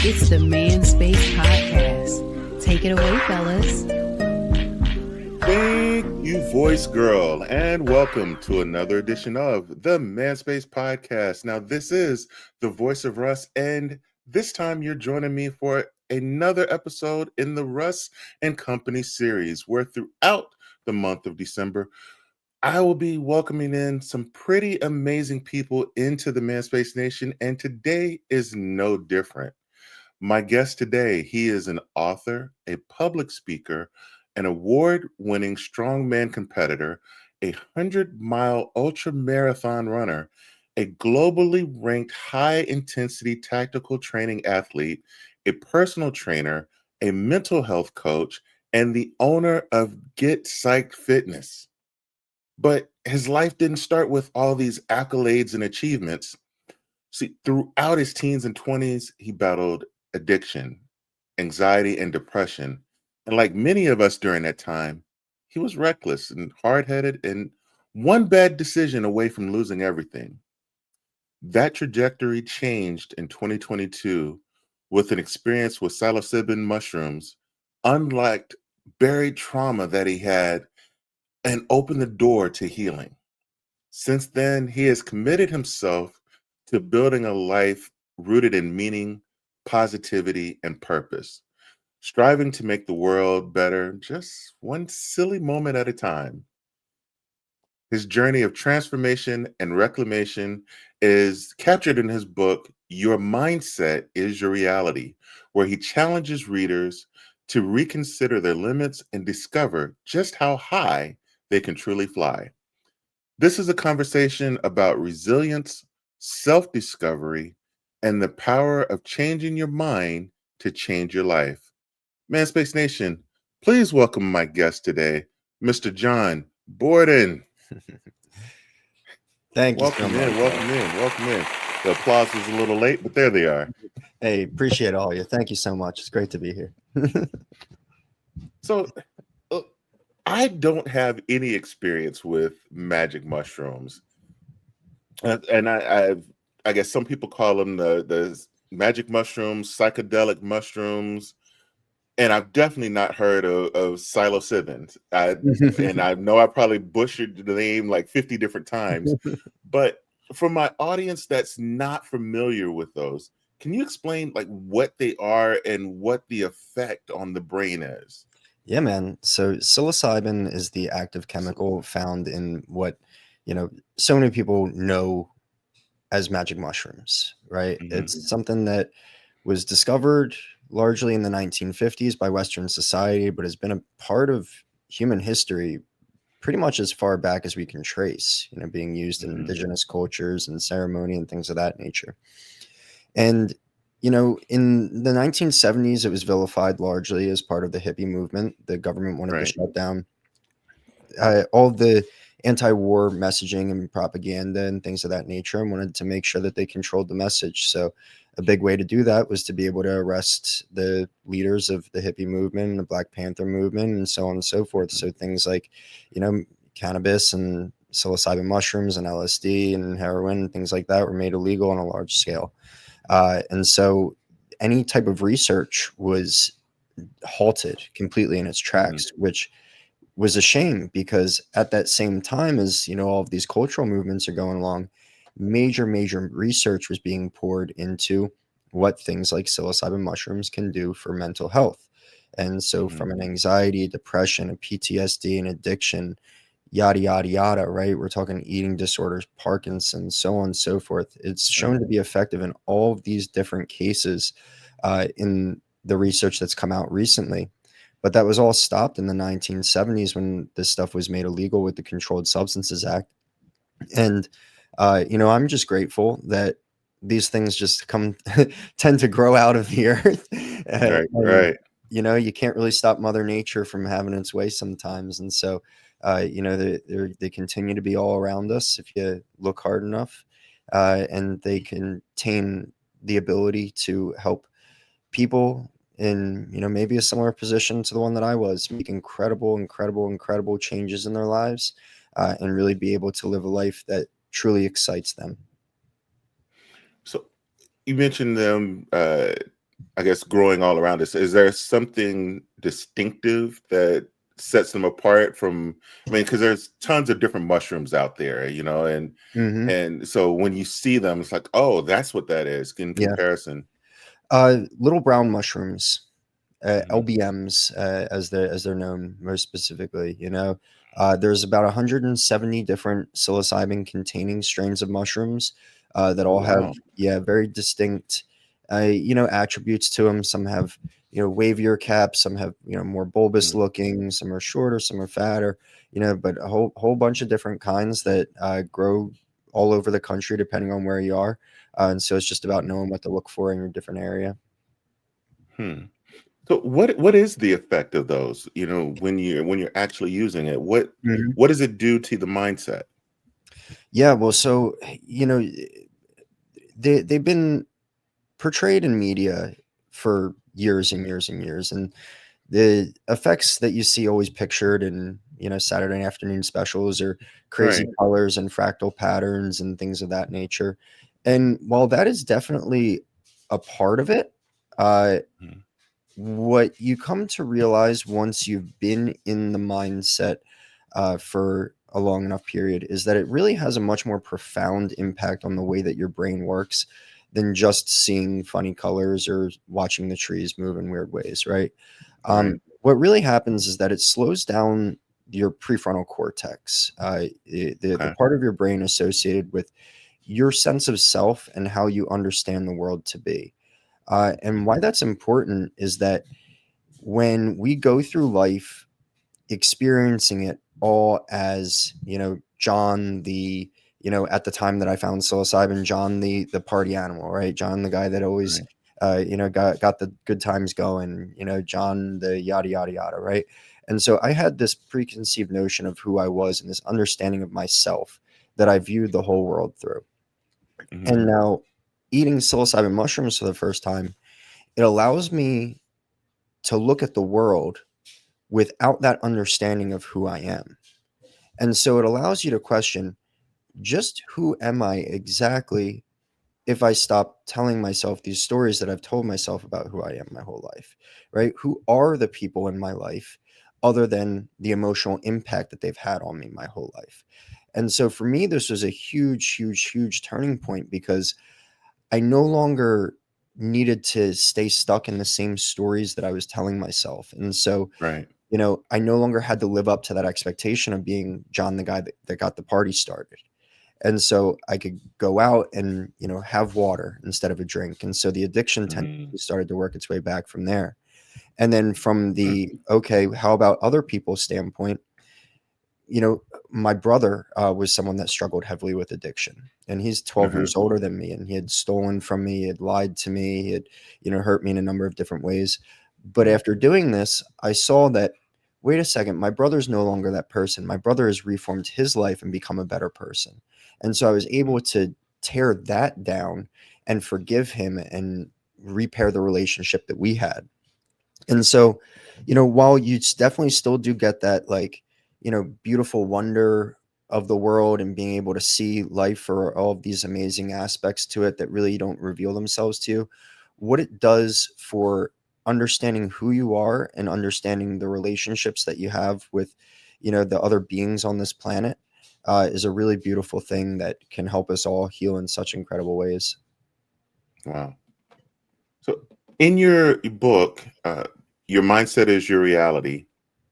It's the Man Space Podcast. Take it away, fellas. Thank you, voice girl, and welcome to another edition of the Man Space Podcast. Now, this is the voice of Russ, and this time you're joining me for another episode in the Russ and Company Series, where throughout the month of December, I will be welcoming in some pretty amazing people into the Man Space Nation, and today is no different. My guest today, he is an author, a public speaker, an award-winning strongman competitor, a 100-mile ultra marathon runner, a globally ranked high-intensity tactical training athlete, a personal trainer, a mental health coach, and the owner of Get Psyched Fitness. But his life didn't start with all these accolades and achievements. See, throughout his teens and 20s, he battled addiction, anxiety, and depression. And like many of us during that time, he was reckless and hard-headed and one bad decision away from losing everything. That trajectory changed in 2022 with an experience with psilocybin mushrooms, unlocked buried trauma that he had, and opened the door to healing. Since then, he has committed himself to building a life rooted in meaning, positivity, and purpose, striving to make the world better just one silly moment at a time. His journey of transformation and reclamation is captured in his book, Your Mindset is Your Reality, where he challenges readers to reconsider their limits and discover just how high they can truly fly. This is a conversation about resilience, self-discovery, and the power of changing your mind to change your life. Manspace Nation, please welcome my guest today, Mr. John Borden. Thank you so Welcome much. in, welcome in, welcome in. The applause was a little late, but there they are. Hey, appreciate all of you. Thank you so much. It's great to be here. So, I don't have any experience with magic mushrooms. And I guess some people call them the magic mushrooms, psychedelic mushrooms, and I've definitely not heard of psilocybin. And I know I probably butchered the name like 50 different times, but for my audience that's not familiar with those, can you explain like what they are and what the effect on the brain is? Yeah, man. So psilocybin is the active chemical found in what, so many people know as magic mushrooms, right? Mhm. It's something that was discovered largely in the 1950s by Western society, but has been a part of human history pretty much as far back as we can trace, being used in Mhm. indigenous cultures and ceremony and things of that nature. And, in the 1970s, it was vilified largely as part of the hippie movement. The government wanted to Right. shut down all the anti-war messaging and propaganda and things of that nature and wanted to make sure that they controlled the message. So a big way to do that was to be able to arrest the leaders of the hippie movement and the Black Panther movement and so on and so forth. So things like, cannabis and psilocybin mushrooms and LSD and heroin and things like that were made illegal on a large scale. And so any type of research was halted completely in its tracks, which was a shame because at that same time as, all of these cultural movements are going along, major research was being poured into what things like psilocybin mushrooms can do for mental health. And so from an anxiety, depression, a PTSD, and addiction, yada, yada, yada, right? We're talking eating disorders, Parkinson's, so on and so forth. It's shown to be effective in all of these different cases in the research that's come out recently. But that was all stopped in the 1970s when this stuff was made illegal with the Controlled Substances Act. And, I'm just grateful that these things just tend to grow out of the earth. Right, And, right. you can't really stop Mother Nature from having its way sometimes. And so, they continue to be all around us if you look hard enough. And they contain the ability to help people in, maybe a similar position to the one that I was, make incredible changes in their lives, and really be able to live a life that truly excites them. So you mentioned them, I I guess growing all around us, is there something distinctive that sets them apart from, I mean, because there's tons of different mushrooms out there, Hmm. and so when you see them, it's like, oh, that's what that is in Yeah. comparison. Little brown mushrooms, Mhm. LBMs, as they're known most specifically. There's about 170 different psilocybin containing strains of mushrooms that Oh, all have, wow. very distinct, attributes to them. Some have, wavier caps, some have, more bulbous Mhm. looking, some are shorter, some are fatter, but a whole bunch of different kinds that grow all over the country depending on where you are. And so it's just about Mhm. knowing what to look for in your different area. Hmm. So what is the effect of those, when you're actually using it? What does it do to the mindset? Yeah, well, so they've been portrayed in media for years and years and years, and the effects that you see always pictured in Saturday afternoon specials are crazy Right. colors and fractal patterns and things of that nature. And while that is definitely a part of it, uh, Mhm. what you come to realize once you've been in the mindset for a long enough period is that it really has a much more profound impact on the way that your brain works than just seeing funny colors or watching the trees move in weird ways, right? Right. What really happens is that it slows down your prefrontal cortex, the Okay. part of your brain associated with your sense of self and how you understand the world to be. And why that's important is that when we go through life experiencing it all as, John the, at the time that I found psilocybin, John the party animal, right? John the guy that always, Right. got the good times going, John the yada yada yada, right? And so I had this preconceived notion of who I was and this understanding of myself that I viewed the whole world through. Mhm. And now eating psilocybin mushrooms for the first time, it allows me to look at the world without that understanding of who I am. And so it allows you to question, just who am I exactly if I stop telling myself these stories that I've told myself about who I am my whole life, right? Who are the people in my life other than the emotional impact that they've had on me my whole life? And so for me, this was a huge, huge, huge turning point because I no longer needed to stay stuck in the same stories that I was telling myself. And so, Right. I no longer had to live up to that expectation of being John, the guy that got the party started. And so I could go out and, have water instead of a drink. And so the addiction tendency Mhm. started to work its way back from there. And then from Mm. the, okay, how about other people's standpoint? you know, my brother was someone that struggled heavily with addiction, and he's 12 Uh-huh. years older than me, and he had stolen from me, he had lied to me, he had, hurt me in a number of different ways. But Right. after doing this, I saw that, wait a second, my brother's no longer that person. My brother has reformed his life and become a better person. And so I was Mm. able to tear that down and forgive him and repair the relationship that we had. And so, while definitely still do get that, like, beautiful wonder of the world and being able to see life for all of these amazing aspects to it that really don't reveal themselves to you, what it does for understanding who you are and understanding the relationships that you have with, the other beings on this planet is a really beautiful thing that can help us all heal in such incredible ways. Wow. So in your book, Your Mindset is Your Reality,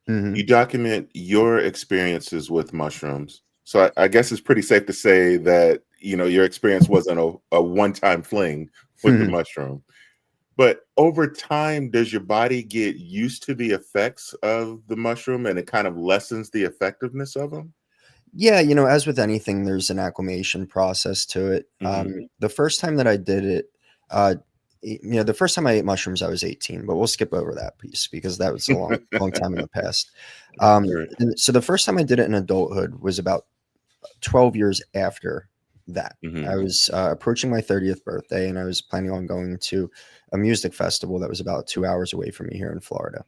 Hmm. you document your experiences with mushrooms. So I guess it's pretty safe to say that, your experience wasn't a one-time fling with the mushroom. But over time, does your body get used to the effects of the mushroom and it kind of lessens the effectiveness of them? Yeah, as with anything, there's an acclimation process to it. Hmm. The first time that I did it, uh, the first time I ate mushrooms, I was 18, but we'll skip over that piece because that was a long, long time in the past. Right. And so the first time I did it in adulthood was about 12 years after that. I Hmm. was approaching my 30th birthday, and I was planning on going to a music festival that was about 2 hours away from me here in Florida.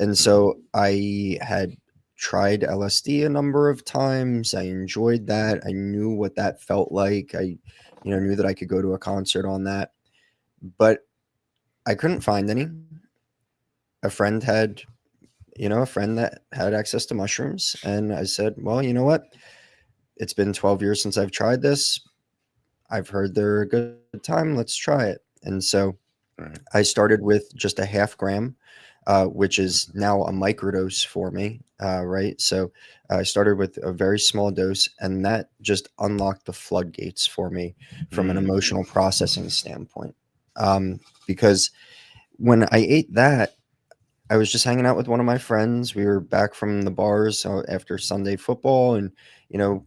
And Hmm. so I had tried LSD a number of times. I enjoyed that. I knew what that felt like. I, knew that I could go to a concert on that. But I couldn't find any. A friend had, a friend that had access to mushrooms, and I said, well, you know what? It's been 12 years since I've tried this. I've heard they're a good time. Let's try it. And so Right. I started with just a half gram, which is now a microdose for me, right? So I started with a very small dose, and that just unlocked the floodgates for me from an Mm, emotional processing standpoint. Because when I ate that, I was just hanging out with one of my friends. We were back from the bars after Sunday football, and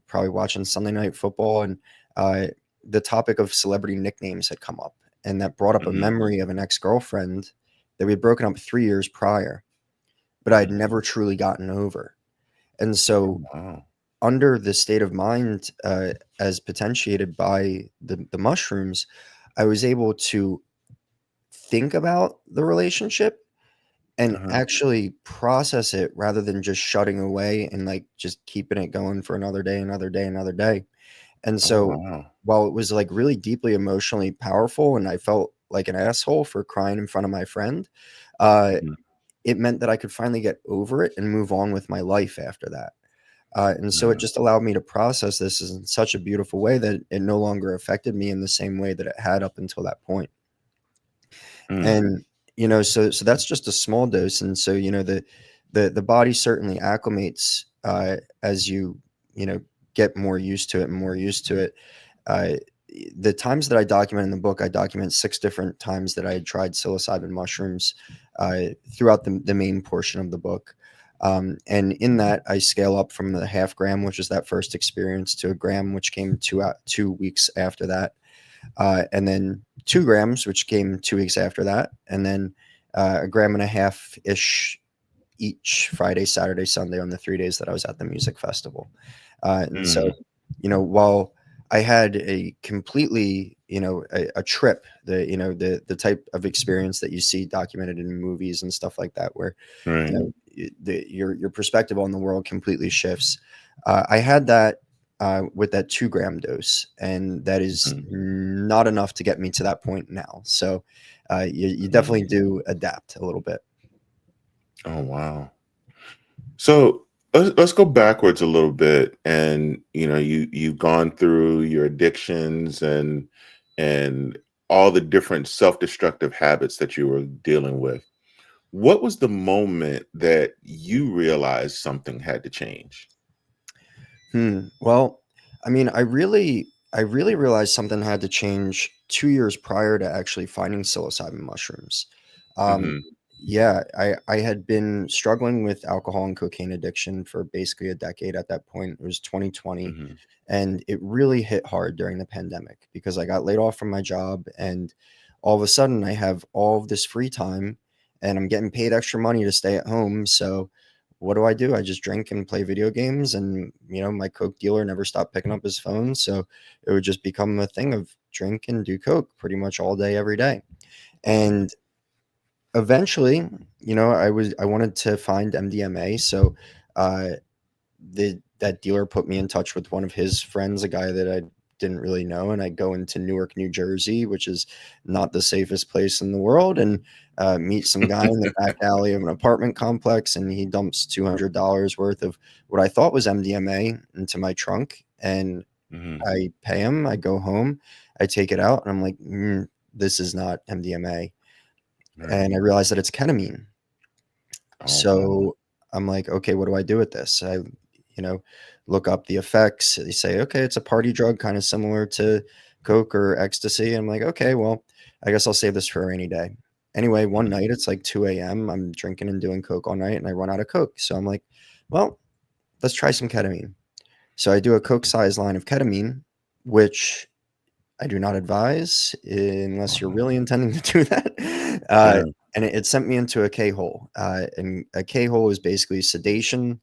probably watching Sunday night football. And uh, the topic of celebrity nicknames had come up, and that brought up a mhm, memory of an ex girlfriend that we had broken up 3 years prior, but I had mhm. never truly gotten over. And Oh, so, wow. under the state of mind as potentiated by the mushrooms, I was able to think about the relationship and Uh-huh. actually process it rather than just shutting away and like just keeping it going for another day, another day, another day. And Oh, so wow. while it was like really deeply emotionally powerful and I felt like an asshole for crying in front of my friend, uh, Mhm. it meant that I could finally get over it and move on with my life after that. And so it Yeah. just allowed me to process this in such a beautiful way that it no longer affected me in the same way that it had up until that point. Mm, And so that's just a small dose, and so the body certainly acclimates as you get more used to it and more used to it. uh, the times that I document in the book, I document 6 different times that I had tried psilocybin mushrooms throughout the main portion of the book. And in that, I scale up from the half gram, which is that first experience, to a gram, which came 2 weeks after that, and then 2 grams, which came 2 weeks after that, and then a gram and a half ish each Friday, Saturday, Sunday on the 3 days that I was at the music festival. And so, mm, while I had a completely, a trip, the type of experience that you see documented in movies and stuff like that, where right. your perspective on the world completely shifts. I had that with that 2 gram dose, and that is Mhm, not enough to get me to that point now. So you mm. definitely do adapt a little bit. Oh, wow. So let's go backwards a little bit, and you've gone through your addictions and all the different self-destructive habits that you were dealing with. What was the moment that you realized something had to change? Well, I mean, I really realized something had to change 2 years prior to actually finding psilocybin mushrooms. Um, Hmm. yeah, I had been struggling with alcohol and cocaine addiction for basically a decade at that point. It was 2020, Hmm. and it really hit hard during the pandemic because I got laid off from my job, and all of a sudden I have all of this free time, and I'm getting paid extra money to stay at home. So what do? I just drink and play video games, and my coke dealer never stopped picking up his phone, so it would just become a thing of drink and do coke pretty much all day every day. And eventually, I wanted to find MDMA, so uh that dealer put me in touch with one of his friends, a guy that I didn't really know, and I go into Newark, New Jersey, which is not the safest place in the world, and meet some guy in the back alley of an apartment complex, and he dumps $200 worth of what I thought was MDMA into my trunk, and Hmm. I pay him. I go home, I take it out, and I'm like, this is not MDMA, Right. and I realize that it's ketamine. Oh, wow. So I'm like, okay, what do I do with this? You know, look up the effects. They say, okay, it's a party drug, kind of similar to coke or ecstasy. I'm like, okay, well, I guess I'll save this for a rainy day. Anyway, one Mhm. night it's like 2 a.m. I'm drinking and doing coke all night, and I run out of coke. So I'm like, well, let's try some ketamine. So I do a coke size line of ketamine, which I do not advise unless you're Wow. really intending to do that. Yeah. And it sent me into a K hole. And a K hole is basically sedation,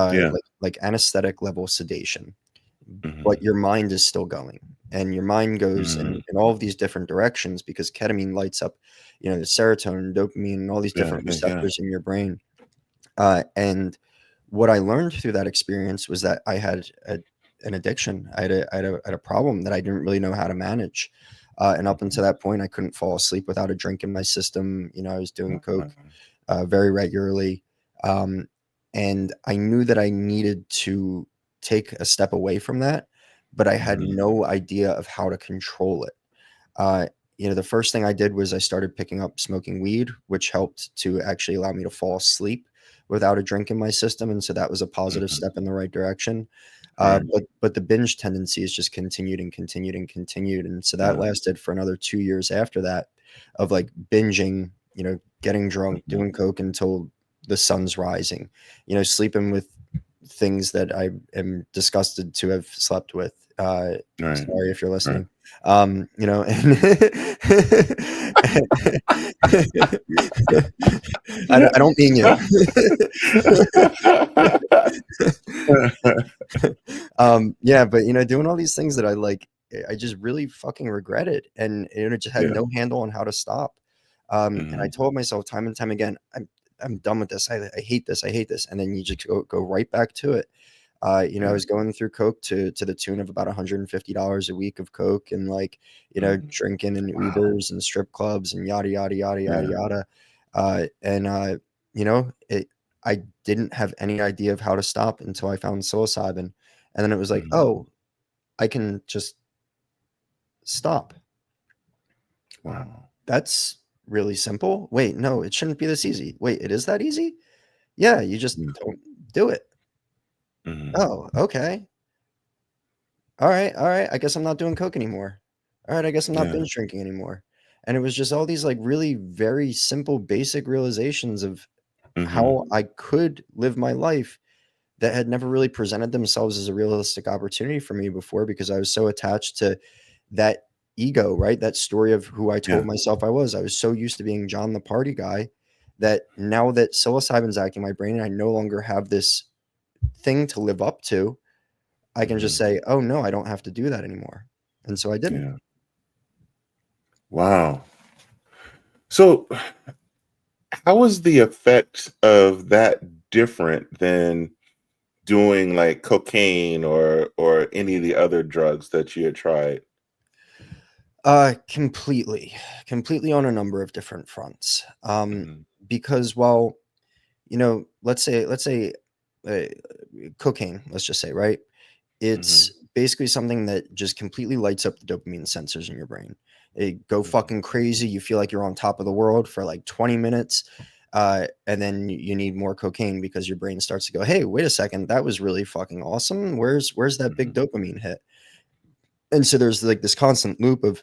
Yeah. like anesthetic level sedation, but Mhm. your mind is still going, and your mind goes Mm. in all of these different directions because ketamine lights up, the serotonin, dopamine, and all these Yeah, different yeah, yeah. receptors in your brain. And what I learned through that experience was that I had an addiction. I had a problem that I didn't really know how to manage. And up until that point, I couldn't fall asleep without a drink in my system. I was doing coke Mhm. very regularly. Um, and I knew that I needed to take a step away from that, but I had Mhm. no idea of how to control it. Uh, the first thing I did was I started picking up smoking weed, which helped to actually allow me to fall asleep without a drink in my system, and so that was a positive Mhm. step in the right direction. Right. But the binge tendencies just continued and continued and continued, and so that Yeah. lasted for another 2 years after that, of like binging, getting drunk, Mhm. doing coke until the sun's rising, sleeping with things that I am disgusted to have slept with. Right. Sorry if you're Right. listening. And I don't mean you. Yeah, but doing all these things that I like, I just really fucking regretted, and just had Yeah. no handle on how to stop. And I Mhm. told myself time and time again, I'm done with this. I hate this. I hate this. And then you just go right back to it. I Yeah. was going through coke to the tune of about $150 a week of coke, and like, Mhm. drinking in Wow. Ubers and strip clubs and yada yada yada yada Yeah. yada. And it I didn't have any idea of how to stop until I found psilocybin. And then it was like, Mhm. oh, I can just stop. Wow. That's really simple. Wait, no, it shouldn't be this easy. Wait, it is that easy? Yeah, you just Yeah. don't do it. Mhm. Oh, okay. All right, all right. I guess I'm not doing coke anymore. All right, I guess I'm not Yeah. binge drinking anymore. And it was just all these like really very simple, basic realizations of Mhm. how I could live my life that had never really presented themselves as a realistic opportunity for me before, because I was so attached to that ego, right? That story of who I Yeah. told myself I was. I was so used to being John the party guy that now that psilocybin's acting my brain and I no longer have this thing to live up to, I can just Mhm. say, "Oh no, I don't have to do that anymore." And so I didn't. Yeah. Wow. So, how is the effect of that different than doing like cocaine or any of the other drugs that you had tried? Completely on a number of different fronts. Mhm. Because while, let's say, uh, cocaine, let's just say, right? It's Mhm. basically something that just completely lights up the dopamine sensors in your brain. It go Mhm. fucking crazy. You feel like you're on top of the world for like 20 minutes. And then you need more cocaine because your brain starts to go, hey, wait a second, that was really fucking awesome. Where's that big Mhm. dopamine hit? And so there's like this constant loop of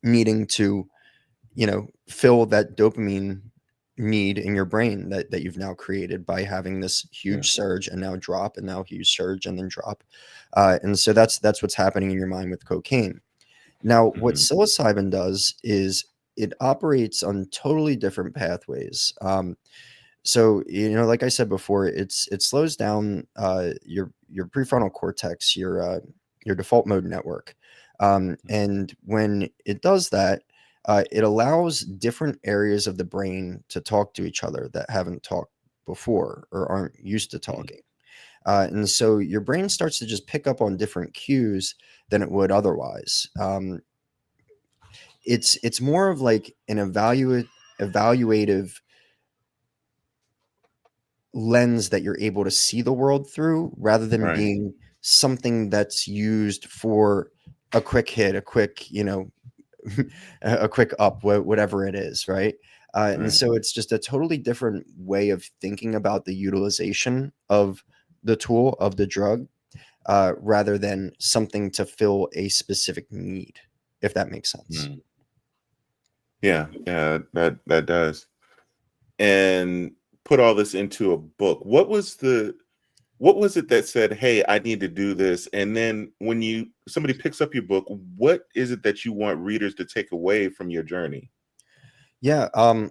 needing to, fill that dopamine need in your brain that you've now created by having this Yeah. huge surge and now drop and now huge surge and then drop. And so that's what's happening in your mind with cocaine. Now, what Mhm. psilocybin does is it operates on totally different pathways. So like I said before, it slows down your prefrontal cortex, your default mode network, and when it does that, it allows different areas of the brain to talk to each other that haven't talked before or aren't used to Mhm. talking. And so your brain starts to just pick up on different cues than it would otherwise. It's more of like an evaluative lens that you're able to see the world through, rather than Right. being something that's used for a quick hit, a quick, a quick up, whatever it is, right? And Right. so it's just a totally different way of thinking about the utilization of the tool, of the drug, rather than something to fill a specific need, if that makes sense. Mhm. Yeah. Yeah. That does. And put all this into a book. What was it that said, "Hey, I need to do this"? And then when somebody picks up your book, what is it that you want readers to take away from your journey? Yeah.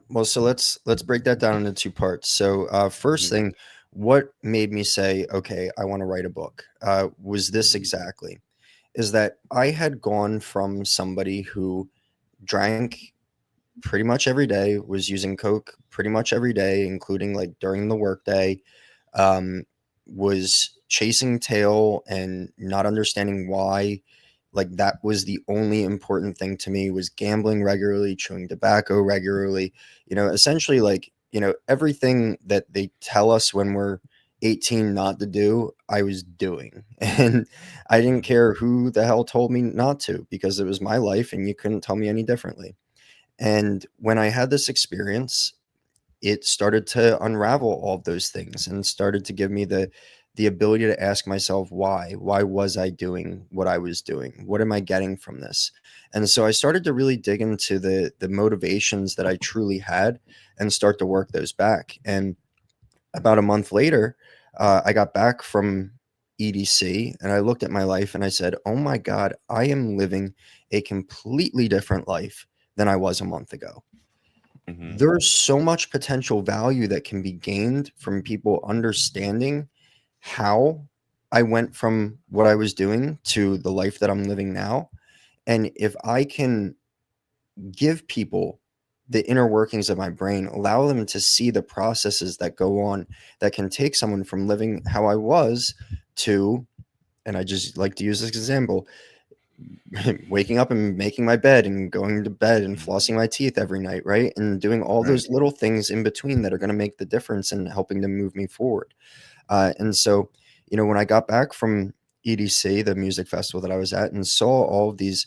Well, so let's break that down into two parts. So, first Mhm. thing, what made me say, okay, I want to write a book, was this Mhm. exactly: is that I had gone from somebody who drank pretty much every day, was using coke pretty much every day, including like during the workday, um, was chasing tail and not understanding why, like that was the only important thing to me, was gambling regularly, chewing tobacco regularly, essentially, like, everything that they tell us when we're 18 not to do, I was doing. And I didn't care who the hell told me not to, because it was my life and you couldn't tell me any differently. And when I had this experience, it started to unravel all of those things and started to give me the ability to ask myself, why was I doing what I was doing? What am I getting from this? And so I started to really dig into the motivations that I truly had and start to work those back. And about a month later, I got back from EDC and I looked at my life and I said, oh my God, I am living a completely different life than I was a month ago. Mm-hmm. There's so much potential value that can be gained from people understanding how I went from what I was doing to the life that I'm living now. And if I can give people the inner workings of my brain, allow them to see the processes that go on that can take someone from living how I was to, and I just like to use this example, waking up and making my bed and going to bed and flossing my teeth every night, right? And doing all Right. those little things in between that are going to make the difference in helping to move me forward. And so, when I got back from EDC, the music festival that I was at, and saw all of these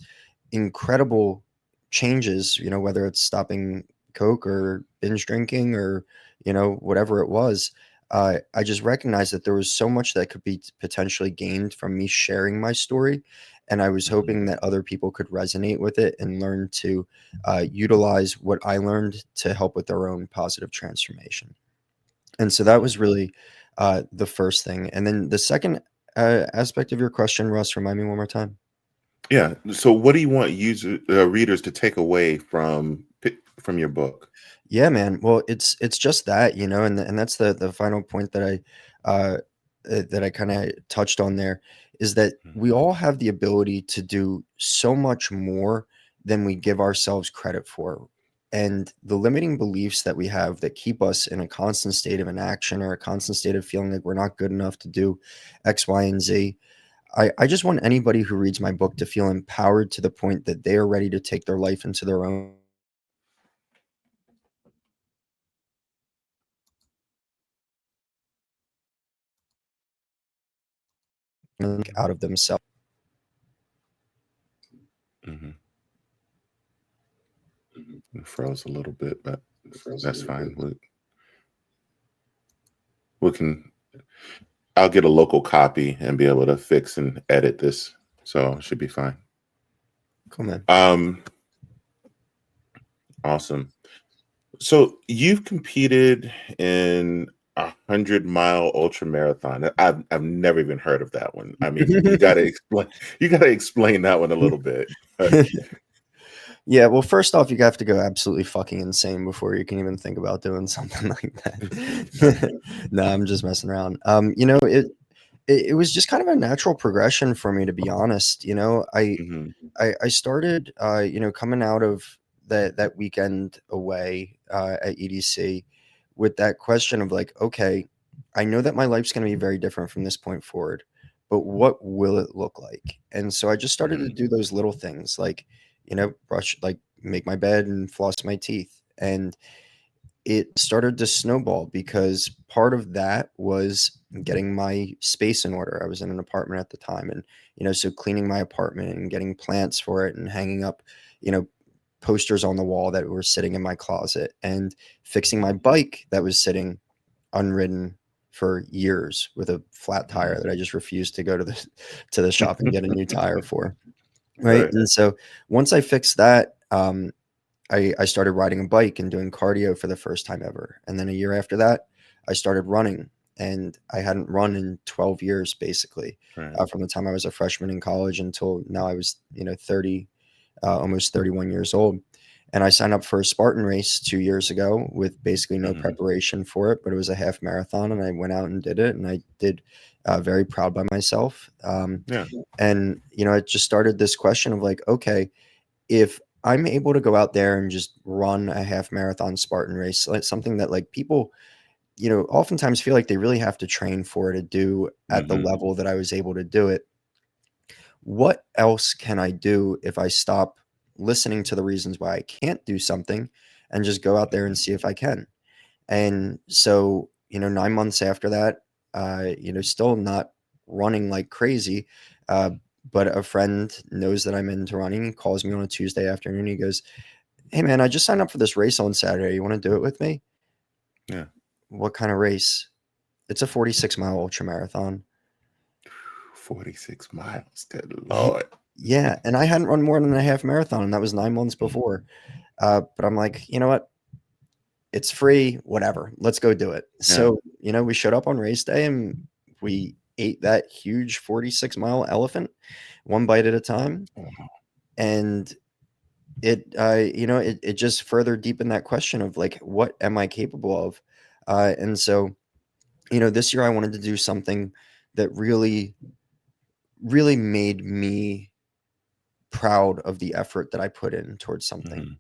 incredible changes, whether it's stopping Coke or binge drinking or, whatever it was, I just recognized that there was so much that could be potentially gained from me sharing my story. And I was hoping that other people could resonate with it and learn to utilize what I learned to help with their own positive transformation. And so that was really the first thing. And then the second aspect of your question, Russ, remind me one more time. Yeah. So, what do you want readers to take away from your book? Yeah, man. Well, it's just that, and that's the final point that I kind of touched on there, is that we all have the ability to do so much more than we give ourselves credit for. And the limiting beliefs that we have that keep us in a constant state of inaction or a constant state of feeling like we're not good enough to do X, Y, and Z. I just want anybody who reads my book to feel empowered to the point that they are ready to take their life into their own out of themselves. Mm-hmm. It froze a little bit, but that's fine. We can. I'll get a local copy and be able to fix and edit this, so it should be fine. Cool, man. Awesome. So you've competed in 100-mile ultra marathon. I've never even heard of that one. I mean, you got to explain. You got to explain that one a little bit. Yeah, well, first off, you have to go absolutely fucking insane before you can even think about doing something like that. No, I'm just messing around. It was just kind of a natural progression for me, to be honest. Mm-hmm. I started, coming out of that weekend away at EDC with that question of like, okay, I know that my life's going to be very different from this point forward, but what will it look like? And so I just started to do those little things like, brush, like make my bed and floss my teeth. And it started to snowball because part of that was getting my space in order. I was in an apartment at the time, and so cleaning my apartment and getting plants for it and hanging up, posters on the wall that were sitting in my closet, and fixing my bike that was sitting unridden for years with a flat tire that I just refused to go to the shop and get a new tire for. Right. Right. And so once I fixed that, I started riding a bike and doing cardio for the first time ever. And then a year after that, I started running. And I hadn't run in 12 years, basically, Right. from the time I was a freshman in college until now I was, 30, almost 31 years old. And I signed up for a Spartan race 2 years ago with basically no preparation for it, but it was a half marathon. And I went out and did it. And I did very proud by myself. Yeah. And, it just started this question of like, okay, if I'm able to go out there and just run a half marathon Spartan race, like something that like people, oftentimes feel like they really have to train for to do at the Mm-hmm. level that I was able to do it. what else can I do if I stop listening to the reasons why I can't do something and just go out there and see if I can? And so, 9 months after that, still not running like crazy. Uh, but a friend knows that I'm into running. He calls me on a Tuesday afternoon. He goes, "Hey man, I just signed up for this race on Saturday. You want to do it with me?" Yeah. What kind of race? It's a 46-mile ultra marathon. 46 miles. Good Lord. Yeah, and I hadn't run more than a half marathon, and that was 9 months before. But I'm like, you know what? It's free, whatever. Let's go do it. Yeah. So, we showed up on race day and we ate that huge 46-mile elephant one bite at a time. And it just further deepened that question of like, what am I capable of? And so, this year I wanted to do something that really, really made me proud of the effort that I put in towards something. Mhm.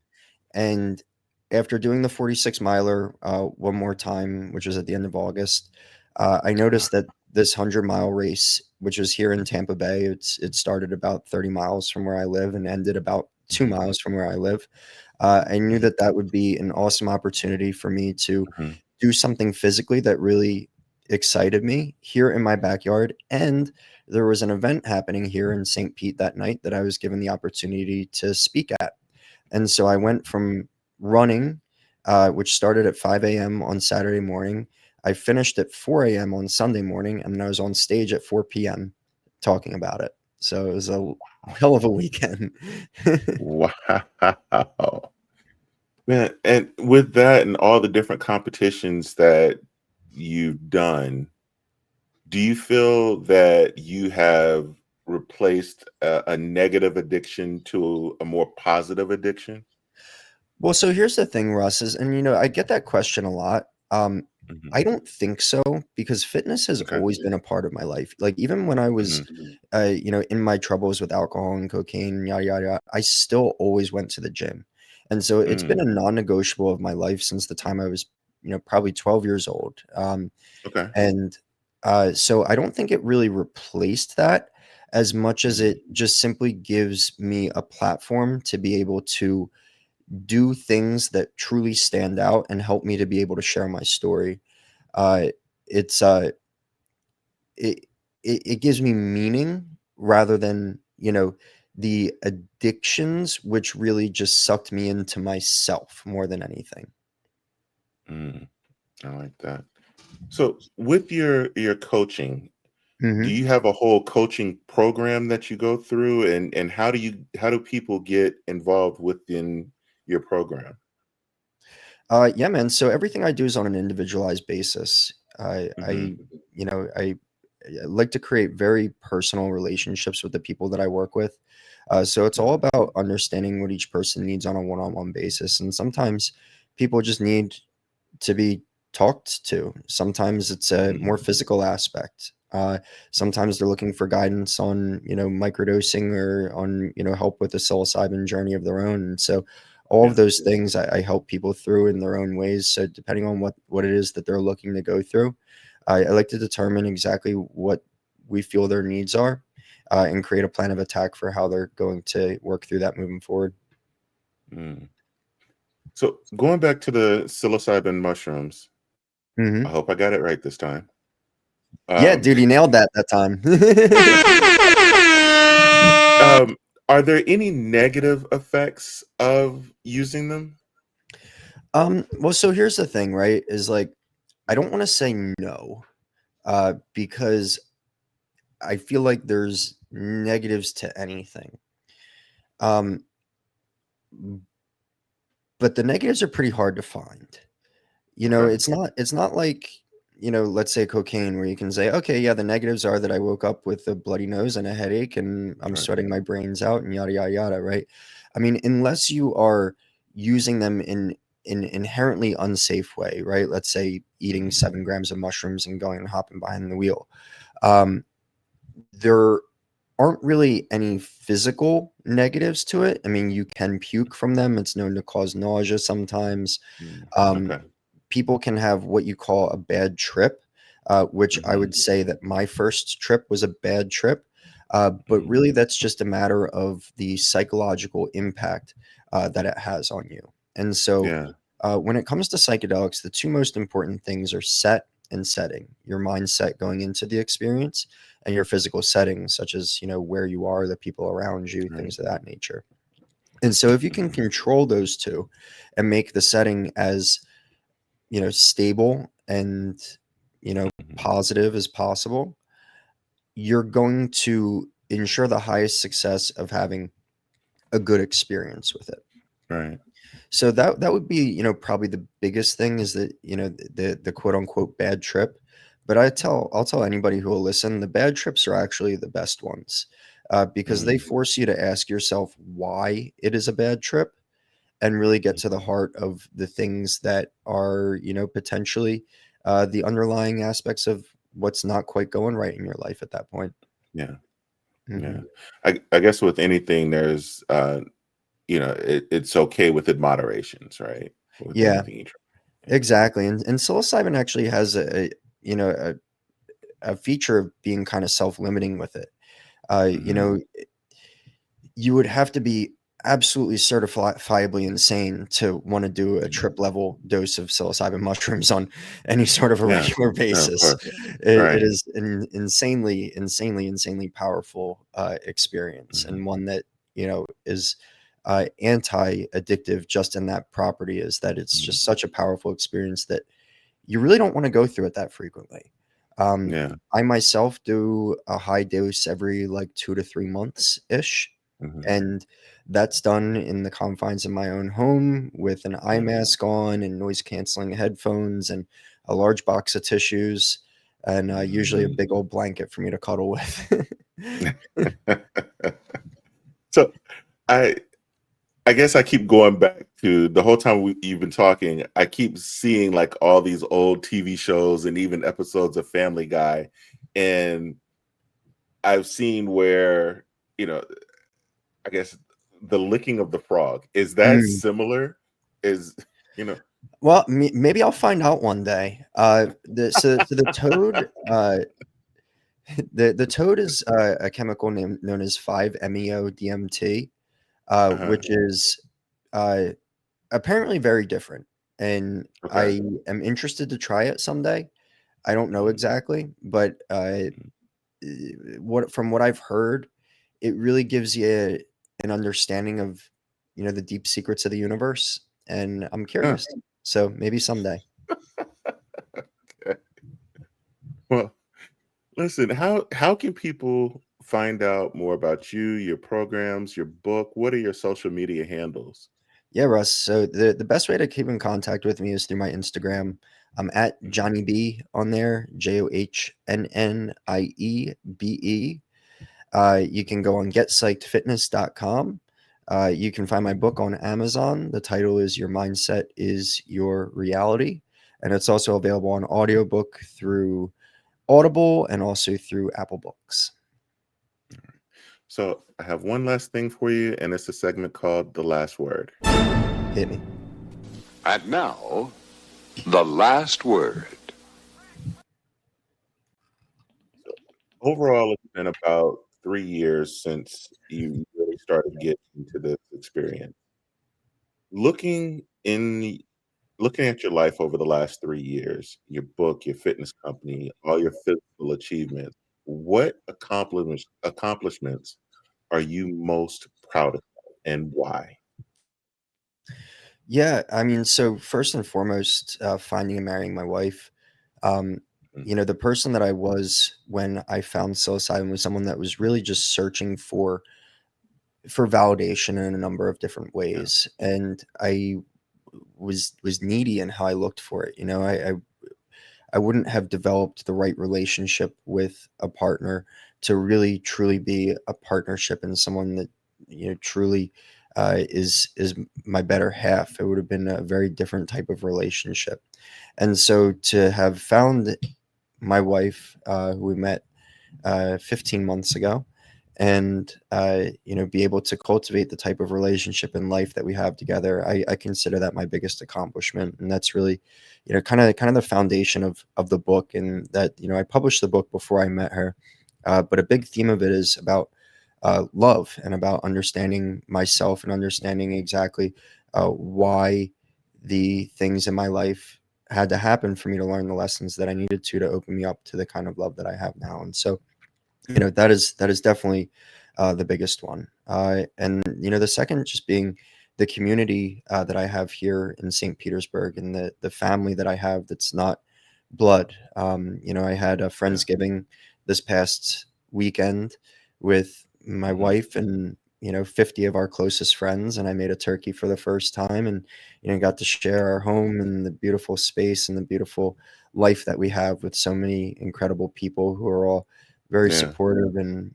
And after doing the 46 miler one more time, which was at the end of August, I noticed that this 100-mile race, which was here in Tampa Bay, it started about 30 miles from where I live and ended about 2 miles from where I live. I knew that that would be an awesome opportunity for me to Mhm. do something physically that really excited me here in my backyard. And there was an event happening here in St. Pete that night that I was given the opportunity to speak at. And so I went from running, which started at 5 a.m. on Saturday morning. I finished at 4 a.m. on Sunday morning, and then I was on stage at 4 p.m. talking about it. So it was a hell of a weekend. Wow. Man, and with that and all the different competitions that you've done, do you feel that you have replaced a negative addiction to a more positive addiction? Well, so here's the thing, Russ, is, and I get that question a lot. Mhm. I don't think so because fitness has Okay. always been a part of my life. Like even when I was, Mhm. in my troubles with alcohol and cocaine, yada yada, yada, I still always went to the gym, and so it's been Mm. a non-negotiable of my life since the time I was, probably 12 years old. Okay. And so I don't think it really replaced that as much as Mhm. it just simply gives me a platform to be able to do things that truly stand out and help me to be able to share my story. Uh, it's it, it gives me meaning rather than the addictions, which really just sucked me into myself more than anything. Mm. I like that. So with your coaching, do hmm you have a whole coaching program that you go through, and how do people get involved within your program? Yeah, man. So everything I do is on an individualized basis. Mhm. I like to create very personal relationships with the people that I work with. So it's all Mhm. about understanding what each person needs on a one-on-one basis. And sometimes people just need to be talked to. Sometimes it's a Mhm. more physical aspect. Sometimes they're looking for guidance on, microdosing or on, help with the psilocybin journey of their own. And so all of Yeah. those things I help people through in their own ways. So depending on what it is that they're looking to go through, I like to determine exactly what we feel their needs are, and create a plan of attack for how they're going to work through that moving forward. Mm. So going back to the psilocybin mushrooms, I hmm hope I got it right this time. Yeah, Um, dude, he nailed that time. um, are there any negative effects of using them? Well, so here's the thing, right? Is like I don't want to say no, because I feel like there's negatives to anything. Um, but the negatives are pretty hard to find. Okay. It's not like, let's say cocaine where you can say, okay, yeah, the negatives are that I woke up with a bloody nose and a headache and I'm Right. sweating my brains out and yada yada yada, right? I mean, unless you are using them in inherently unsafe way, right? Let's say eating Mhm. 7 grams of mushrooms and going and hopping behind the wheel. Um, there aren't really any physical negatives to it. I mean, you can puke from them. It's known to cause nausea sometimes. Mm. Um, Okay. People can have what you call a bad trip, which I Mhm. would say that my first trip was a bad trip. But Mhm. really, that's just a matter of the psychological impact that it has on you. And so, Yeah. when it comes to psychedelics, the two most important things are set and setting. Your mindset going into the experience, and your physical settings, such as where you are, the people around you, Right. things of that nature. And so, if you can Mhm. control those two, and make the setting as stable and Mhm. positive as possible, you're going to ensure the highest success of having a good experience with it. Right. So that would be, probably the biggest thing, is that, the quote unquote bad trip. But I'll tell anybody who will listen, the bad trips are actually the best ones, because they Mhm. force you to ask yourself why it is a bad trip, and really get to the Mhm. heart of the things that are, potentially the underlying aspects of what's not quite going right in your life at that point. Yeah. Yeah. Hmm. I guess with anything, there's it's okay with it moderations, right? With Yeah, anything you try. Yeah. exactly. And psilocybin actually has you know a, a feature of being kind of self-limiting with it. Uh, you Mhm. know, you would have to be absolutely certifiably insane to want to do a trip level dose of psilocybin mushrooms on any sort of a Yeah. regular No, of basis. course. It Right. is an insanely powerful experience, Mhm. and one that is anti-addictive, just in that property, is that it's Mhm. just such a powerful experience that you really don't want to go through it that frequently. Um, Yeah. I myself do a high dose every like 2 to 3 months ish, Mhm. and that's done in the confines of my own home with an eye Yeah. mask on and noise canceling headphones and a large box of tissues, and usually a Mhm. big old blanket for me to cuddle with. So I I guess I keep going back to the whole time you've been talking. I keep seeing like all these old TV shows and even episodes of Family Guy, and I've seen where you know, I guess the licking of the frog is that Mm. similar? Is you know? Well, maybe I'll find out one day. So the toad, the toad is a chemical known as 5-MeO-DMT, Uh-huh. which is uh, apparently very different. And Okay. I am interested to try it someday. I don't know Mhm. exactly, but what from what I've heard, it really gives you an understanding of the deep secrets of the universe, and I'm Huh. curious. So maybe someday. Okay. Well, listen, how can people find out more about you, your programs, your book? What are your social media handles? Yeah, Russ. So the best way to keep in contact with me is through my Instagram. I'm at Mhm. Johnny B on there, Johnnniebe. You can go on getpsychedfitness.com. You can find my book on Amazon. The title is Your Mindset is Your Reality. And it's also available on audiobook through Audible and also through Apple Books. So I have one last thing for you, and it's a segment called The Last Word. Hit me. And now, the last word. Overall, it's been about 3 years since you really started getting into this experience. Looking in looking at your life over the last 3 years, your book, your fitness company, all your physical achievements, what accomplishments are you most proud of and why? Yeah, I mean, so first and foremost, finding and marrying my wife. Um, Mm. the person that I was when I found psilocybin was someone that was really just searching for validation in a number of different Yeah. ways, and I was needy in how I looked for it. I wouldn't have developed the right relationship with a partner to really truly be a partnership and someone that truly is my better half. It would have been a very different type of relationship. And so to have found my wife, who we met 15 months ago, and be able to cultivate the type of relationship in life that we have together, I consider that my biggest accomplishment. And that's really kind of the foundation of the book. And that I published the book before I met her, But a big theme of it is about love and about understanding myself and understanding exactly why the things in my life had to happen for me to learn the lessons that I needed to open me up to the kind of love that I have now. And so, that is definitely the biggest one. And the second just being the community that I have here in St. Petersburg, and the family that I have that's not blood. I had a Friendsgiving this past weekend with my wife and 50 of our closest friends, and I made a turkey for the first time, and got to share our home and the beautiful space and the beautiful life that we have with so many incredible people who are all very Yeah. supportive and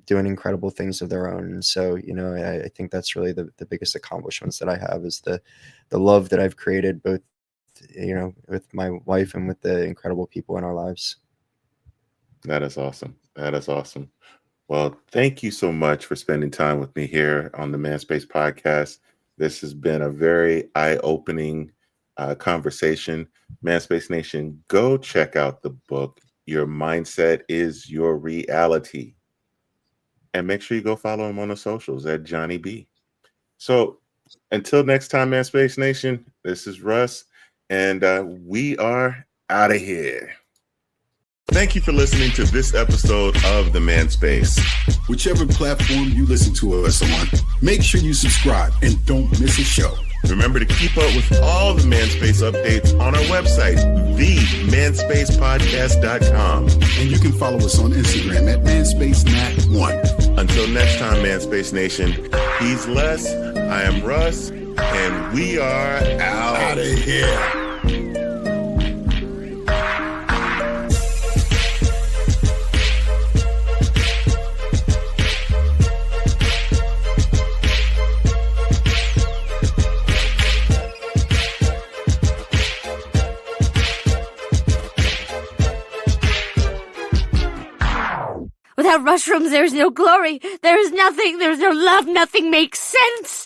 doing incredible things of their own. And so I think that's really the biggest accomplishments that I have, is the love that I've created, both with my wife and with the incredible people in our lives. That is awesome. That is awesome. Well, thank you so much for spending time with me here on the Manspace podcast. This has been a very eye-opening conversation. Manspace Nation, go check out the book, Your Mindset is Your Reality. And make sure you go follow him on the socials at Johnny B. So until next time, Manspace Nation, this is Russ, and we are out of here. Thank you for listening to this episode of The Manspace. Whichever platform you listen to us on, make sure you subscribe and don't miss a show. Remember to keep up with all the Manspace updates on our website, themanspacepodcast.com. And you can follow us on Instagram at ManspaceNat1. Until next time, Manspace Nation, he's Les, I am Russ, and we are out of here. Without mushrooms, there is no glory. There is nothing. There is no love. Nothing makes sense.